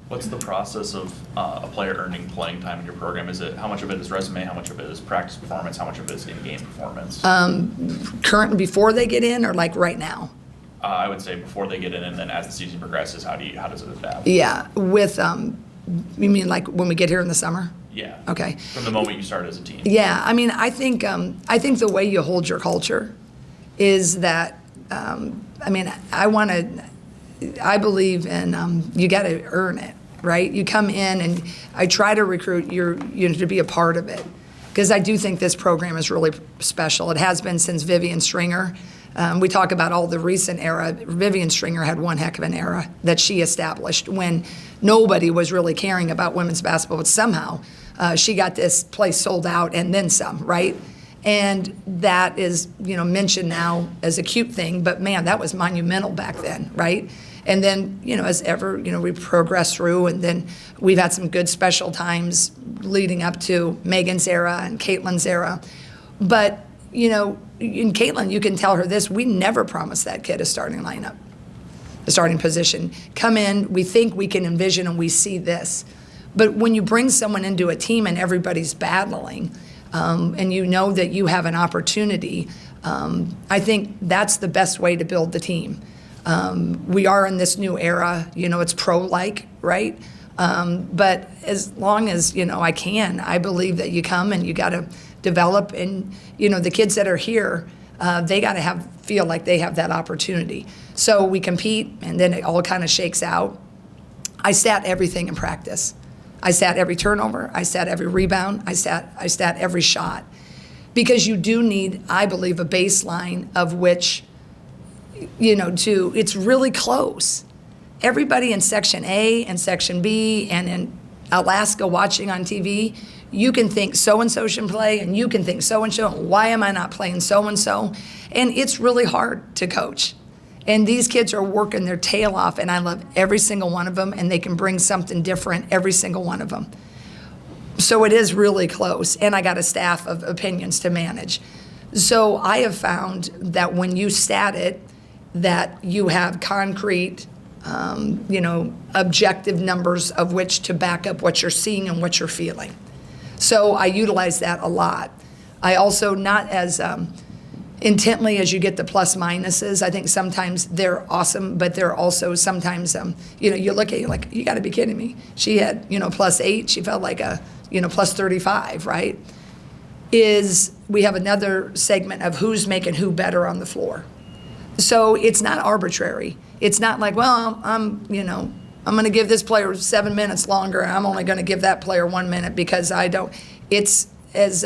What's the process of a player earning playing time in your program? Is it how much of it is resume, how much of it is practice performance, how much of it is in-game performance? Current before they get in, or like right now? I would say before they get in, and then as the season progresses, how does it adapt? Yeah, with you mean like when we get here in the summer? Yeah. Okay. From the moment you start as a team. Yeah, I mean, I think the way you hold your culture is that I mean, I believe in you got to earn it, right? You come in, and I try to recruit you to be a part of it, because I do think this program is really special. It has been since Vivian Stringer. We talk about all the recent era. Vivian Stringer had one heck of an era that she established when nobody was really caring about women's basketball, but somehow she got this place sold out and then some, right? And that is, mentioned now as a cute thing, but man, that was monumental back then, right? And then, as ever, we progressed through, and then we've had some good special times leading up to Megan's era and Caitlin's era. But, in Caitlin, you can tell her this: we never promised that kid a starting lineup, a starting position. Come in, we think we can envision and we see this. But when you bring someone into a team and everybody's battling, and you know that you have an opportunity, I think that's the best way to build the team. We are in this new era, it's pro-like, right? But as long as, I believe that you come and you got to develop, and, the kids that are here, they got to feel like they have that opportunity. So we compete, and then it all kind of shakes out. I sat everything in practice. I sat every turnover. I sat every rebound. I sat every shot, because you do need, I believe, a baseline of which, it's really close. Everybody in Section A and Section B and in Alaska watching on TV, you can think so-and-so should play, and you can think so-and-so, why am I not playing so-and-so? And it's really hard to coach. And these kids are working their tail off, and I love every single one of them, and they can bring something different, every single one of them. So it is really close, and I got a staff of opinions to manage. So I have found that when you stat it, that you have concrete, objective numbers of which to back up what you're seeing and what you're feeling. So I utilize that a lot. I also, not as intently as you get the plus minuses. I think sometimes they're awesome, but they're also sometimes, you look at you like, you got to be kidding me. She had, +8. She felt like a, +35, right? We have another segment of who's making who better on the floor. So it's not arbitrary. It's not like, well, I'm going to give this player 7 minutes longer, and I'm only going to give that player 1 minute because I don't. It's as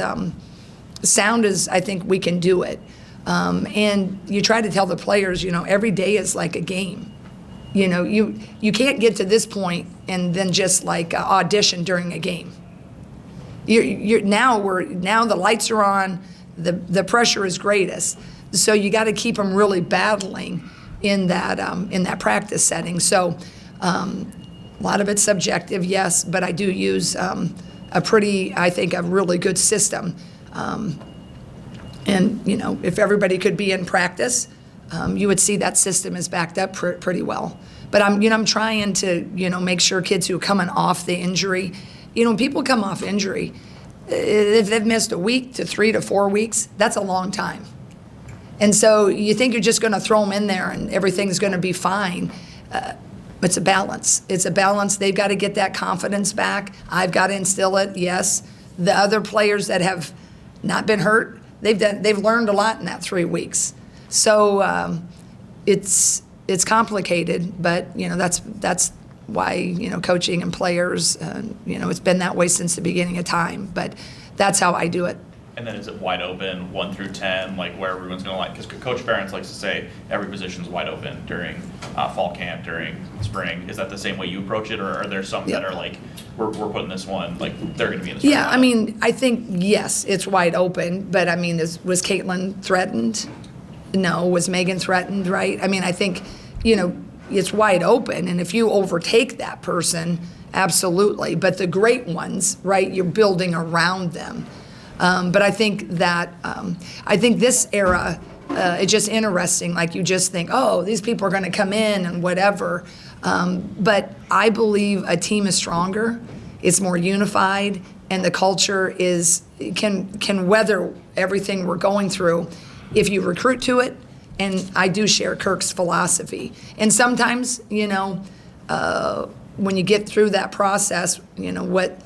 sound as I think we can do it. And you try to tell the players, every day is like a game. You can't get to this point and then just like audition during a game. Now the lights are on, the pressure is greatest. So you got to keep them really battling in that practice setting. So a lot of it's subjective, yes, but I do use a really good system. And if everybody could be in practice, you would see that system is backed up pretty well. But I'm trying to make sure kids who are coming off the injury, when people come off injury, if they've missed a week to 3 to 4 weeks, that's a long time. And so you think you're just going to throw them in there and everything's going to be fine. It's a balance. It's a balance. They've got to get that confidence back. I've got to instill it, yes. The other players that have not been hurt, they've learned a lot in that 3 weeks. So it's complicated, but that's why coaching and players, it's been that way since the beginning of time. But that's how I do it. And then is it wide open, 1 through 10, like where everyone's going to like? Because Coach Ferentz likes to say every position's wide open during fall camp, during spring. Is that the same way you approach it, or are there some that are like, we're putting this one, like they're going to be in the Yeah, I think, yes, it's wide open, but was Caitlin threatened? No. Was Megan threatened, right? I think, it's wide open, and if you overtake that person, absolutely. But the great ones, right, you're building around them. But I think that, this era, it's just interesting. Like you just think, oh, these people are going to come in and whatever. But I believe a team is stronger, it's more unified, and the culture can weather everything we're going through if you recruit to it. And I do share Kirk's philosophy. And sometimes, when you get through that process, what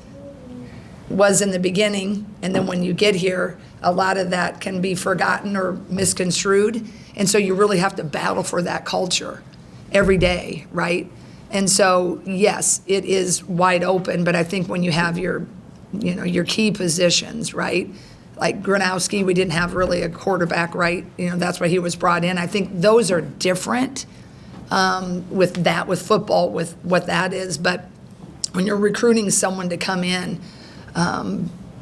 was in the beginning, and then when you get here, a lot of that can be forgotten or misconstrued. And so you really have to battle for that culture every day, right? And so, yes, it is wide open, but I think when you have your key positions, right? Like Gronowski, we didn't have really a quarterback, right? That's why he was brought in. I think those are different with football, with what that is. But when you're recruiting someone to come in,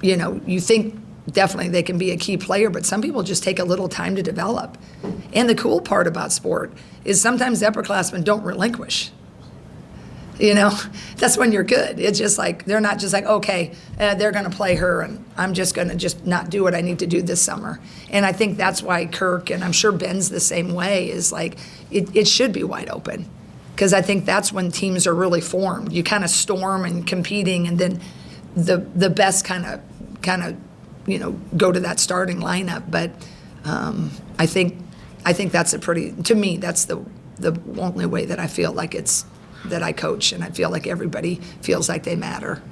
you think definitely they can be a key player, but some people just take a little time to develop. And the cool part about sport is sometimes the upperclassmen don't relinquish. That's when you're good. It's just like, they're not just like, okay, they're going to play her and I'm just going to just not do what I need to do this summer. And I think that's why Kirk, and I'm sure Ben's the same way, is like, it should be wide open. Because I think that's when teams are really formed. You kind of storm and competing, and then the best kind of go to that starting lineup. But I think that's to me, that's the only way that I feel like that I coach, and I feel like everybody feels like they matter.